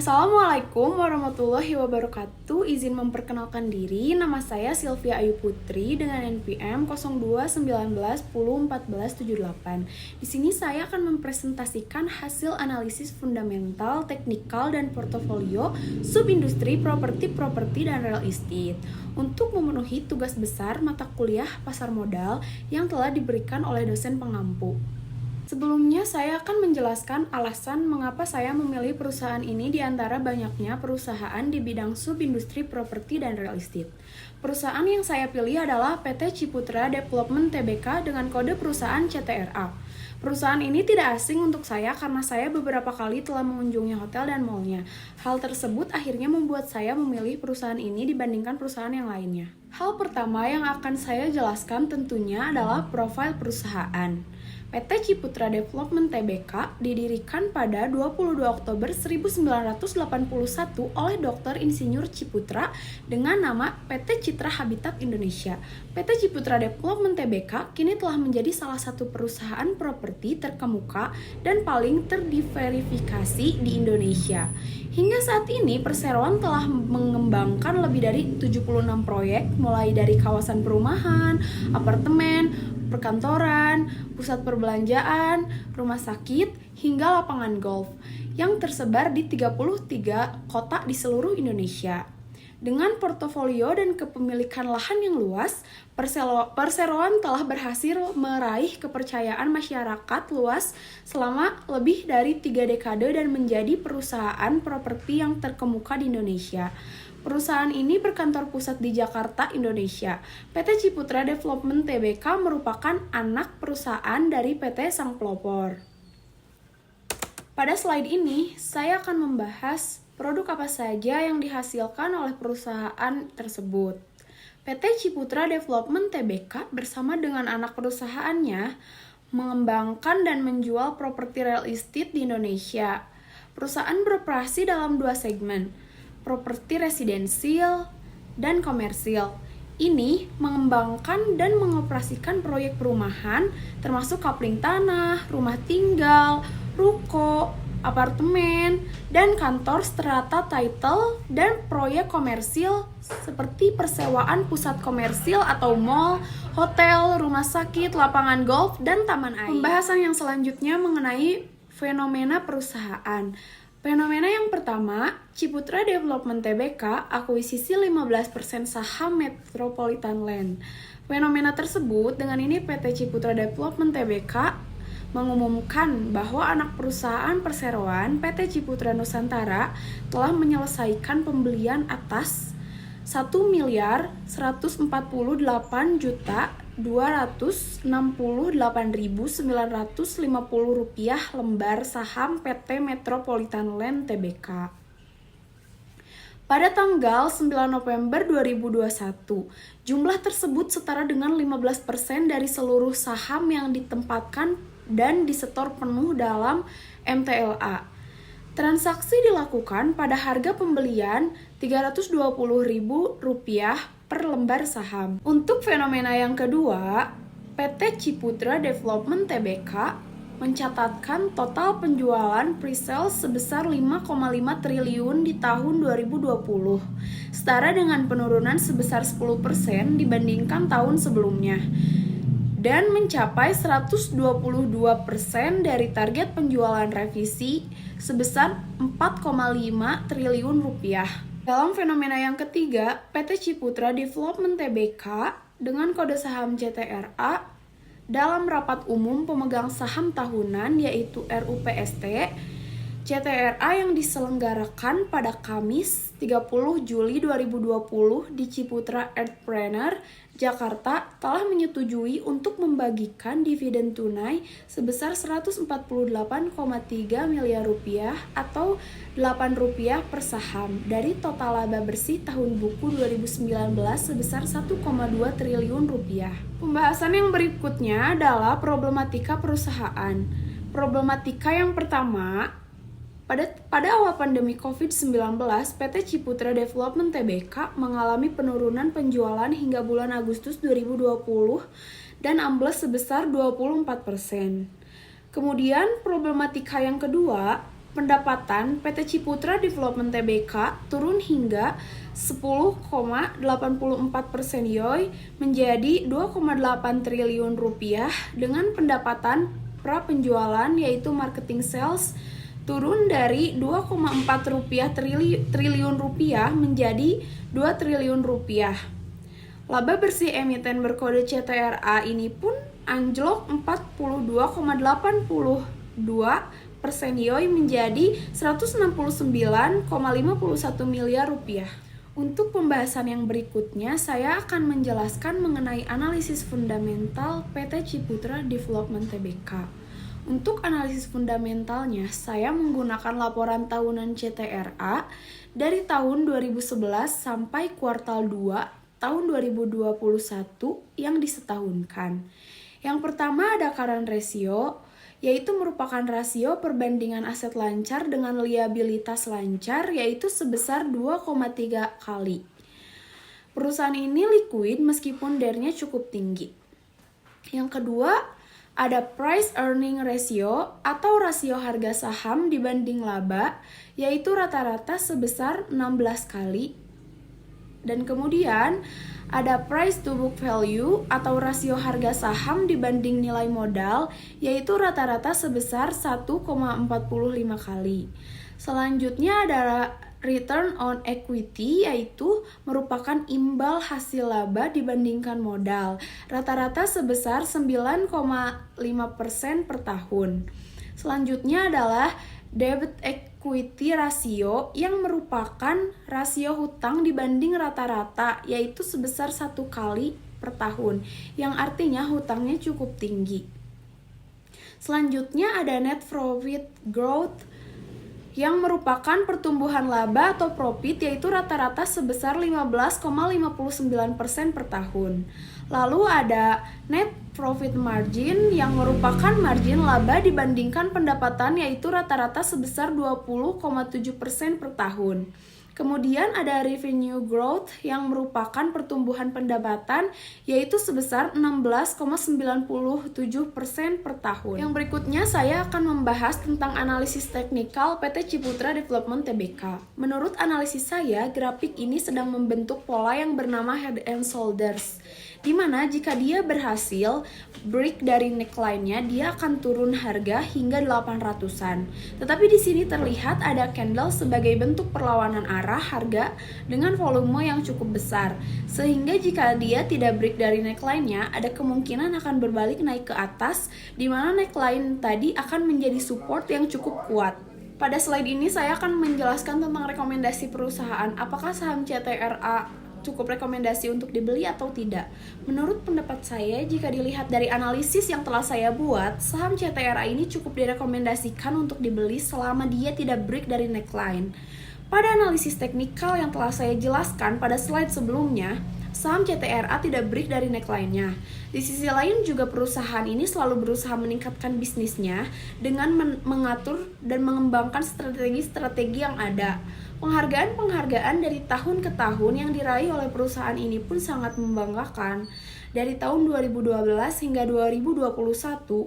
Assalamualaikum warahmatullahi wabarakatuh. Izin memperkenalkan diri, nama saya Sylvia Ayu Putri dengan NPM 0219101478. Di sini saya akan mempresentasikan hasil analisis fundamental, teknikal, dan portofolio subindustri properti dan real estate untuk memenuhi tugas besar mata kuliah pasar modal yang telah diberikan oleh dosen pengampu. Sebelumnya, saya akan menjelaskan alasan mengapa saya memilih perusahaan ini di antara banyaknya perusahaan di bidang subindustri properti dan real estate. Perusahaan yang saya pilih adalah PT Ciputra Development Tbk dengan kode perusahaan CTRA. Perusahaan ini tidak asing untuk saya karena saya beberapa kali telah mengunjungi hotel dan mall-nya. Hal tersebut akhirnya membuat saya memilih perusahaan ini dibandingkan perusahaan yang lainnya. Hal pertama yang akan saya jelaskan tentunya adalah profil perusahaan. PT Ciputra Development Tbk didirikan pada 22 Oktober 1981 oleh Dr. Insinyur Ciputra dengan nama PT Citra Habitat Indonesia. PT Ciputra Development Tbk kini telah menjadi salah satu perusahaan properti terkemuka dan paling terdiverifikasi di Indonesia. Hingga saat ini, Perseroan telah mengembangkan lebih dari 76 proyek, mulai dari kawasan perumahan, apartemen, perkantoran, pusat perbelanjaan, rumah sakit, hingga lapangan golf yang tersebar di 33 kota di seluruh Indonesia. Dengan portofolio dan kepemilikan lahan yang luas, Perseroan telah berhasil meraih kepercayaan masyarakat luas selama lebih dari 3 dekade dan menjadi perusahaan properti yang terkemuka di Indonesia. Perusahaan ini berkantor pusat di Jakarta, Indonesia. PT Ciputra Development Tbk merupakan anak perusahaan dari PT Sang Pelopor. Pada slide ini, saya akan membahas produk apa saja yang dihasilkan oleh perusahaan tersebut. PT Ciputra Development Tbk bersama dengan anak perusahaannya mengembangkan dan menjual properti real estate di Indonesia. Perusahaan beroperasi dalam 2 segmen, properti residensial dan komersil. Ini mengembangkan dan mengoperasikan proyek perumahan termasuk kapling tanah, rumah tinggal, ruko, apartemen, dan kantor strata title, dan proyek komersil seperti persewaan pusat komersil atau mall, hotel, rumah sakit, lapangan golf, dan taman air. Pembahasan yang selanjutnya mengenai fenomena perusahaan. Fenomena yang pertama, Ciputra Development Tbk akuisisi 15% saham Metropolitan Land. Fenomena tersebut, dengan ini PT Ciputra Development Tbk mengumumkan bahwa anak perusahaan perseroan PT Ciputra Nusantara telah menyelesaikan pembelian atas Rp1.268.950 lembar saham PT Metropolitan Land Tbk. Pada tanggal 9 November 2021, jumlah tersebut setara dengan 15% dari seluruh saham yang ditempatkan dan disetor penuh dalam MTLA. Transaksi dilakukan pada harga pembelian Rp320.000 per lembar saham. Untuk fenomena yang kedua, PT Ciputra Development Tbk mencatatkan total penjualan pre-sale sebesar 5,5 triliun di tahun 2020, setara dengan penurunan sebesar 10% dibandingkan tahun sebelumnya, dan mencapai 122% dari target penjualan revisi sebesar 4,5 triliun rupiah. Dalam fenomena yang ketiga, PT Ciputra Development Tbk dengan kode saham CTRA dalam rapat umum pemegang saham tahunan yaitu RUPST CTRA yang diselenggarakan pada Kamis 30 Juli 2020 di Ciputra Earthpreneur, Jakarta telah menyetujui untuk membagikan dividen tunai sebesar Rp148,3 miliar atau Rp8 per saham dari total laba bersih tahun buku 2019 sebesar Rp1,2 triliun. Pembahasan yang berikutnya adalah problematika perusahaan. Problematika yang pertama, pada awal pandemi COVID-19, PT Ciputra Development Tbk mengalami penurunan penjualan hingga bulan Agustus 2020 dan ambles sebesar 24%. Kemudian problematika yang kedua, pendapatan PT Ciputra Development Tbk turun hingga 10,84% YoY menjadi 2,8 triliun rupiah dengan pendapatan pra penjualan yaitu marketing sales turun dari 2,4 triliun rupiah menjadi 2 triliun rupiah. Laba bersih emiten berkode CTRA ini pun anjlok 42,82% YoY menjadi 169,51 miliar rupiah. Untuk pembahasan yang berikutnya, saya akan menjelaskan mengenai analisis fundamental PT Ciputra Development Tbk. Untuk analisis fundamentalnya, saya menggunakan laporan tahunan CTRA dari tahun 2011 sampai kuartal 2 tahun 2021 yang disetahunkan. Yang pertama ada current ratio, yaitu merupakan rasio perbandingan aset lancar dengan liabilitas lancar, yaitu sebesar 2,3 kali. Perusahaan ini liquid meskipun DER-nya cukup tinggi. Yang kedua, ada price earning ratio atau rasio harga saham dibanding laba, yaitu rata-rata sebesar 16 kali. Dan kemudian ada price to book value atau rasio harga saham dibanding nilai modal, yaitu rata-rata sebesar 1,45 kali. Selanjutnya ada return on equity, yaitu merupakan imbal hasil laba dibandingkan modal, rata-rata sebesar 9,5% per tahun. Selanjutnya adalah debt equity ratio yang merupakan rasio hutang dibanding rata-rata, yaitu sebesar 1 kali per tahun, yang artinya hutangnya cukup tinggi. Selanjutnya ada net profit growth yang merupakan pertumbuhan laba atau profit, yaitu rata-rata sebesar 15,59% per tahun. Lalu ada net profit margin yang merupakan margin laba dibandingkan pendapatan, yaitu rata-rata sebesar 20,7% per tahun. Kemudian ada revenue growth yang merupakan pertumbuhan pendapatan, yaitu sebesar 16,97% per tahun. Yang berikutnya saya akan membahas tentang analisis teknikal PT Ciputra Development Tbk. Menurut analisis saya, grafik ini sedang membentuk pola yang bernama head and shoulders, di mana jika dia berhasil break dari neckline-nya, dia akan turun harga hingga 800-an. Tetapi di sini terlihat ada candle sebagai bentuk perlawanan arah harga dengan volume yang cukup besar. Sehingga jika dia tidak break dari neckline-nya, ada kemungkinan akan berbalik naik ke atas, di mana neckline tadi akan menjadi support yang cukup kuat. Pada slide ini saya akan menjelaskan tentang rekomendasi perusahaan. Apakah saham CTRA cukup rekomendasi untuk dibeli atau tidak? Menurut pendapat saya, jika dilihat dari analisis yang telah saya buat, saham CTRA ini cukup direkomendasikan untuk dibeli selama dia tidak break dari neckline. Pada analisis teknikal yang telah saya jelaskan pada slide sebelumnya, saham CTRA tidak break dari neckline-nya. Di sisi lain juga perusahaan ini selalu berusaha meningkatkan bisnisnya dengan mengatur dan mengembangkan strategi-strategi yang ada. Penghargaan-penghargaan dari tahun ke tahun yang diraih oleh perusahaan ini pun sangat membanggakan. Dari tahun 2012 hingga 2021,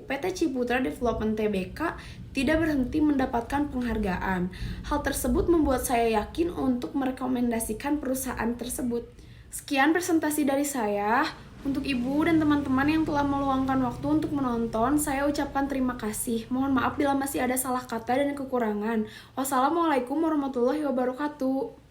PT Ciputra Development Tbk tidak berhenti mendapatkan penghargaan. Hal tersebut membuat saya yakin untuk merekomendasikan perusahaan tersebut. Sekian presentasi dari saya. Untuk ibu dan teman-teman yang telah meluangkan waktu untuk menonton, saya ucapkan terima kasih. Mohon maaf bila masih ada salah kata dan kekurangan. Wassalamualaikum warahmatullahi wabarakatuh.